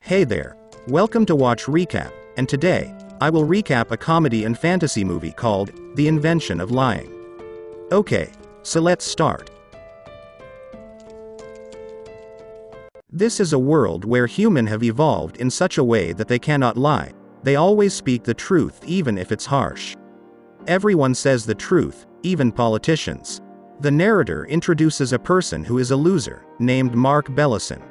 Hey there. Welcome to Watch Recap, and today, I will recap a comedy and fantasy movie called The Invention of Lying. Okay, so let's start. This is a world where humans have evolved in such a way that they cannot lie. They always speak the truth even if it's harsh. Everyone says the truth, even politicians. The narrator introduces a person who is a loser, named Mark Bellison.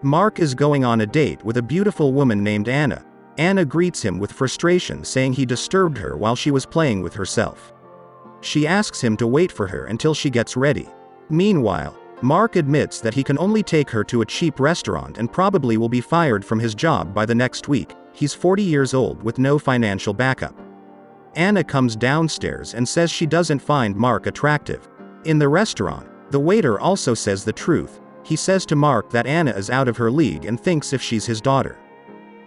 Mark is going on a date with a beautiful woman named Anna. Anna greets him with frustration, saying he disturbed her while she was playing with herself. She asks him to wait for her until she gets ready. Meanwhile, Mark admits that he can only take her to a cheap restaurant and probably will be fired from his job by the next week. He's 40 years old with no financial backup. Anna comes downstairs and says she doesn't find Mark attractive. In the restaurant, the waiter also says the truth. He says to Mark that Anna is out of her league and thinks if she's his daughter.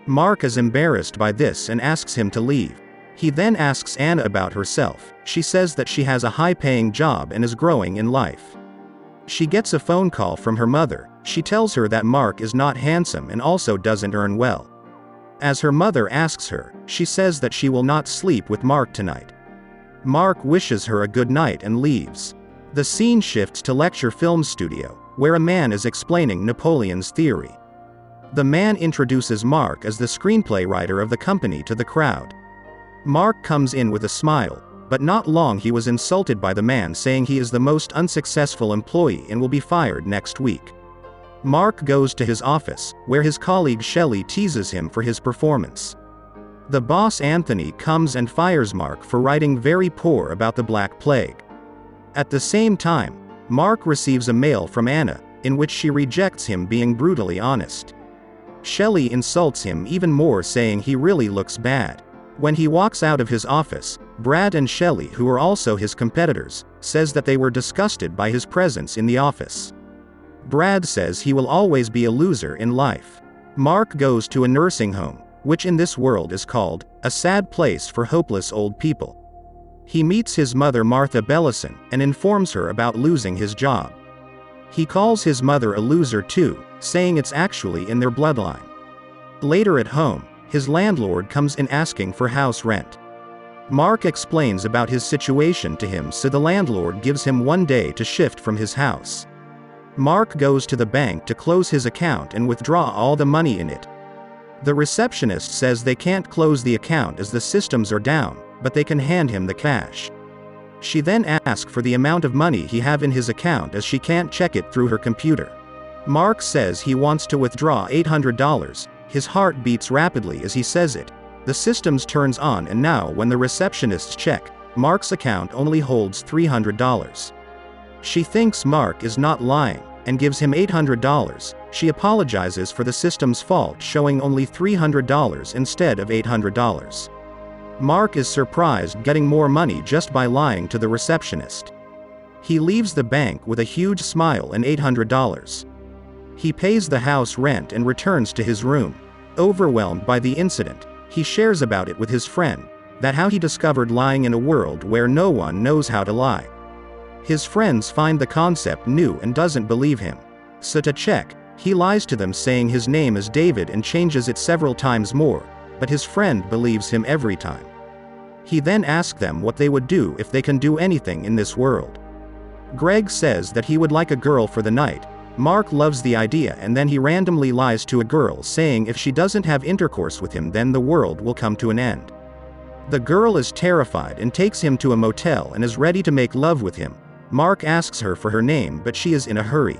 Mark is embarrassed by this and asks him to leave. He then asks Anna about herself. She says that she has a high-paying job and is growing in life. She gets a phone call from her mother. She tells her that Mark is not handsome and also doesn't earn well. As her mother asks her, she says that she will not sleep with Mark tonight. Mark wishes her a good night and leaves. The scene shifts to lecture film studio, where a man is explaining Napoleon's theory. The man introduces Mark as the screenplay writer of the company to the crowd. Mark comes in with a smile, but not long he was insulted by the man, saying he is the most unsuccessful employee and will be fired next week. Mark goes to his office, where his colleague Shelley teases him for his performance. The boss Anthony comes and fires Mark for writing very poor about the Black Plague. At the same time, Mark receives a mail from Anna, in which she rejects him being brutally honest. Shelley insults him even more, saying he really looks bad. When he walks out of his office, Brad and Shelley, who are also his competitors, says that they were disgusted by his presence in the office. Brad says he will always be a loser in life. Mark goes to a nursing home, which in this world is called a sad place for hopeless old people. He meets his mother Martha Bellison and informs her about losing his job. He calls his mother a loser too, saying it's actually in their bloodline. Later at home, his landlord comes in asking for house rent. Mark explains about his situation to him, so the landlord gives him 1 day to shift from his house. Mark goes to the bank to close his account and withdraw all the money in it. The receptionist says they can't close the account as the systems are down, but they can hand him the cash. She then asks for the amount of money he have in his account, as she can't check it through her computer. Mark says he wants to withdraw $800. His heart beats rapidly as he says it. The systems turns on, and now when the receptionists check, Mark's account only holds $300. She thinks Mark is not lying, and gives him $800. She apologizes for the system's fault, showing only $300 instead of $800. Mark is surprised getting more money just by lying to the receptionist. He leaves the bank with a huge smile and $800. He pays the house rent and returns to his room. Overwhelmed by the incident, he shares about it with his friend, that how he discovered lying in a world where no one knows how to lie. His friends find the concept new and doesn't believe him. So to check, he lies to them, saying his name is David, and changes it several times more, but his friend believes him every time. He then asks them what they would do if they can do anything in this world. Greg says that he would like a girl for the night. Mark loves the idea, and then he randomly lies to a girl, saying if she doesn't have intercourse with him then the world will come to an end. The girl is terrified and takes him to a motel and is ready to make love with him. Mark asks her for her name, but she is in a hurry.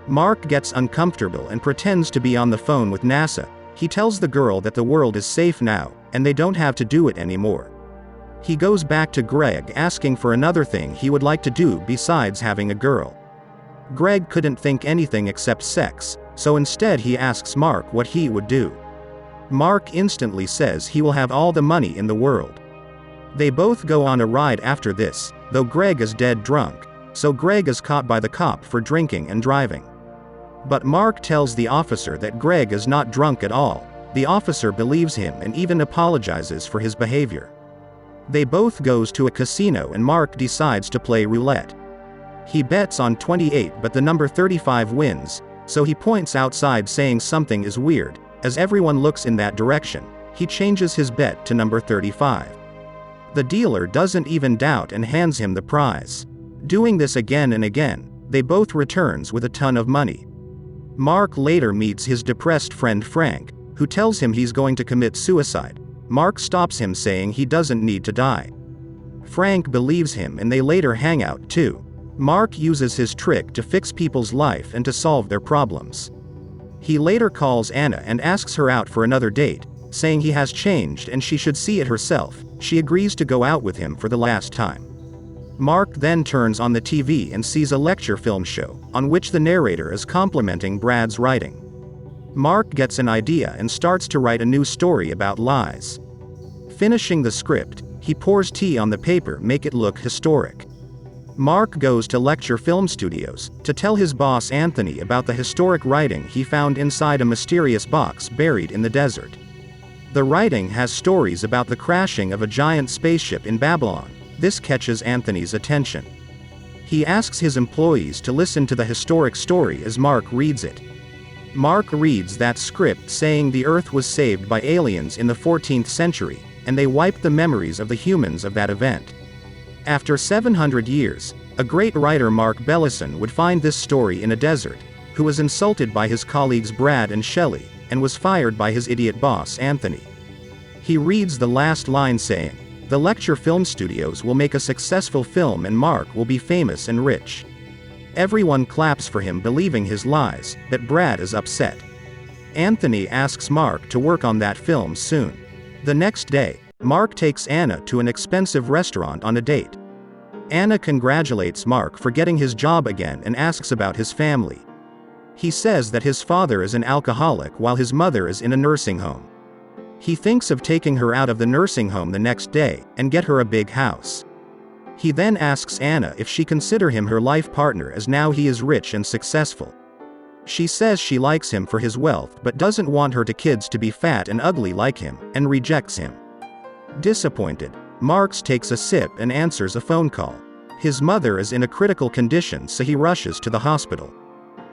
Mark gets uncomfortable and pretends to be on the phone with NASA. He tells the girl that the world is safe now, and they don't have to do it anymore. He goes back to Greg asking for another thing he would like to do besides having a girl. Greg couldn't think anything except sex, so instead he asks Mark what he would do. Mark instantly says he will have all the money in the world. They both go on a ride after this, though Greg is dead drunk, so Greg is caught by the cop for drinking and driving. But Mark tells the officer that Greg is not drunk at all. The officer believes him and even apologizes for his behavior. They both goes to a casino and Mark decides to play roulette. He bets on 28, but the number 35 wins, so he points outside saying something is weird. As everyone looks in that direction, he changes his bet to number 35. The dealer doesn't even doubt and hands him the prize. Doing this again and again, they both returns with a ton of money. Mark later meets his depressed friend Frank, who tells him he's going to commit suicide. Mark stops him saying he doesn't need to die. Frank believes him and they later hang out too. Mark uses his trick to fix people's life and to solve their problems. He later calls Anna and asks her out for another date, saying he has changed and she should see it herself. She agrees to go out with him for the last time. Mark then turns on the TV and sees a lecture film show, on which the narrator is complimenting Brad's writing. Mark gets an idea and starts to write a new story about lies. Finishing the script, he pours tea on the paper, make it look historic. Mark goes to Lecture Film Studios to tell his boss Anthony about the historic writing he found inside a mysterious box buried in the desert. The writing has stories about the crashing of a giant spaceship in Babylon. This catches Anthony's attention. He asks his employees to listen to the historic story as Mark reads it. Mark reads that script saying the Earth was saved by aliens in the 14th century, and they wiped the memories of the humans of that event. After 700 years, a great writer, Mark Bellison, would find this story in a desert, who was insulted by his colleagues Brad and Shelley, and was fired by his idiot boss Anthony. He reads the last line saying, "The Lecture Film Studios will make a successful film and Mark will be famous and rich." Everyone claps for him, believing his lies, but Brad is upset. Anthony asks Mark to work on that film soon. The next day, Mark takes Anna to an expensive restaurant on a date. Anna congratulates Mark for getting his job again and asks about his family. He says that his father is an alcoholic while his mother is in a nursing home. He thinks of taking her out of the nursing home the next day and get her a big house. He then asks Anna if she consider him her life partner as now he is rich and successful. She says she likes him for his wealth but doesn't want her kids to be fat and ugly like him, and rejects him. Disappointed, Mark takes a sip and answers a phone call. His mother is in a critical condition, so he rushes to the hospital.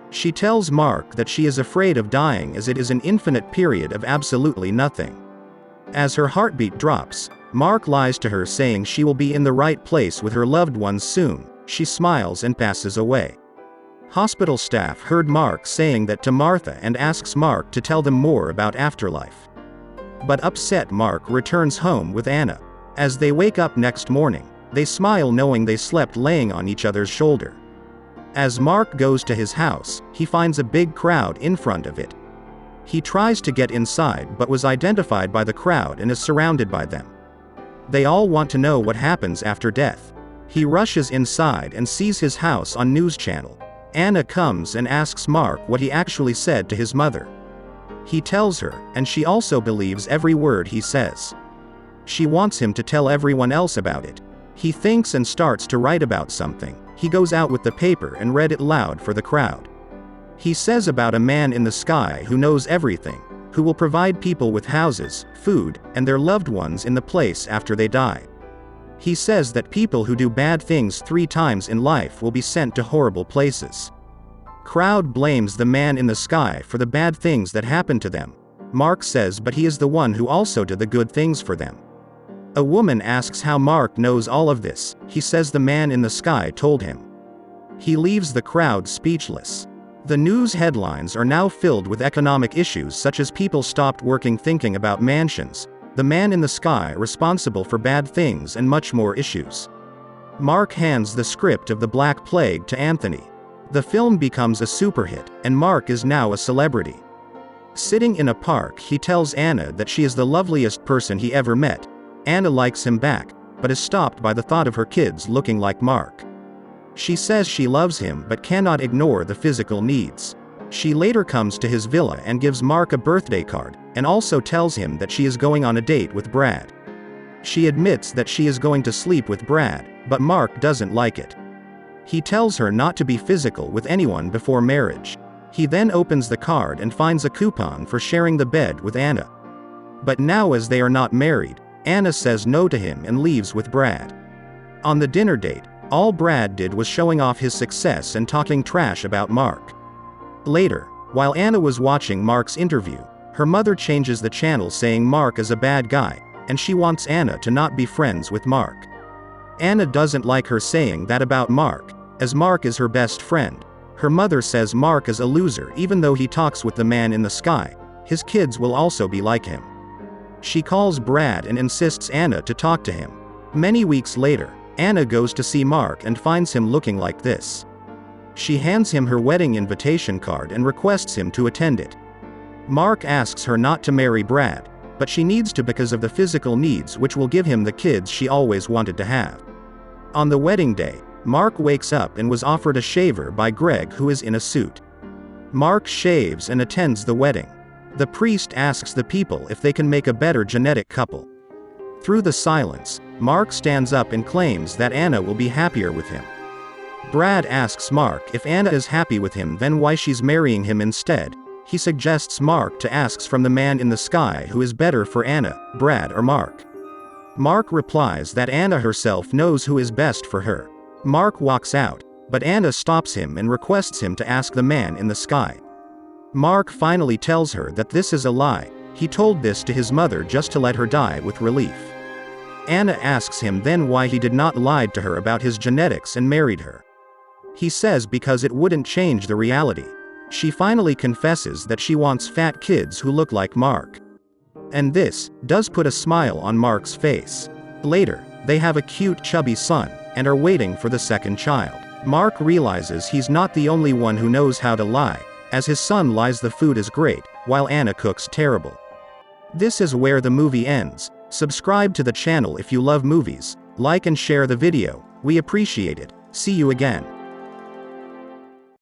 She tells Mark that she is afraid of dying as it is an infinite period of absolutely nothing. As her heartbeat drops, Mark lies to her saying she will be in the right place with her loved ones soon. She smiles and passes away. Hospital staff heard Mark saying that to Martha and asks Mark to tell them more about afterlife. But upset, Mark returns home with Anna. As they wake up next morning, they smile knowing they slept laying on each other's shoulder. As Mark goes to his house, he finds a big crowd in front of it. He tries to get inside but was identified by the crowd and is surrounded by them. They all want to know what happens after death. He rushes inside and sees his house on news channel. Anna comes and asks Mark what he actually said to his mother. He tells her, and she also believes every word he says. She wants him to tell everyone else about it. He thinks and starts to write about something. He goes out with the paper and read it loud for the crowd. He says about a man in the sky who knows everything, who will provide people with houses, food, and their loved ones in the place after they die. He says that people who do bad things 3 times in life will be sent to horrible places. Crowd blames the man in the sky for the bad things that happen to them. Mark says but he is the one who also did the good things for them. A woman asks how Mark knows all of this. He says the man in the sky told him. He leaves the crowd speechless. The news headlines are now filled with economic issues such as people stopped working thinking about mansions, the man in the sky responsible for bad things, and much more issues. Mark hands the script of The Black Plague to Anthony. The film becomes a super hit, and Mark is now a celebrity. Sitting in a park, he tells Anna that she is the loveliest person he ever met. Anna likes him back, but is stopped by the thought of her kids looking like Mark. She says she loves him but cannot ignore the physical needs. She later comes to his villa and gives Mark a birthday card, and also tells him that she is going on a date with Brad. She admits that she is going to sleep with Brad, but Mark doesn't like it. He tells her not to be physical with anyone before marriage. He then opens the card and finds a coupon for sharing the bed with Anna. But now as they are not married, Anna says no to him and leaves with Brad. On the dinner date, all Brad did was showing off his success and talking trash about Mark. Later, while Anna was watching Mark's interview, Her mother changes the channel saying Mark is a bad guy, and she wants Anna to not be friends with Mark. Anna doesn't like her saying that about Mark, as Mark is her best friend. Her mother says Mark is a loser even though he talks with the man in the sky. His kids will also be like him. She calls Brad and insists Anna to talk to him. Many weeks later, Anna goes to see Mark and finds him looking like this. She hands him her wedding invitation card and requests him to attend it. Mark asks her not to marry Brad, but she needs to because of the physical needs which will give him the kids she always wanted to have. On the wedding day, Mark wakes up and was offered a shaver by Greg, who is in a suit. Mark shaves and attends the wedding. The priest asks the people if they can make a better genetic couple. Through the silence, Mark stands up and claims that Anna will be happier with him. Brad asks Mark if Anna is happy with him, then why she's marrying him instead. He suggests Mark to ask from the man in the sky who is better for Anna, Brad or Mark. Mark replies that Anna herself knows who is best for her. Mark walks out, but Anna stops him and requests him to ask the man in the sky. Mark finally tells her that this is a lie. He told this to his mother just to let her die with relief. Anna asks him then why he did not lie to her about his genetics and married her. He says because it wouldn't change the reality. She finally confesses that she wants fat kids who look like Mark. And this does put a smile on Mark's face. Later, they have a cute chubby son, and are waiting for the second child. Mark realizes he's not the only one who knows how to lie, as his son lies the food is great, while Anna cooks terrible. This is where the movie ends. Subscribe to the channel if you love movies, like and share the video, we appreciate it. See you again.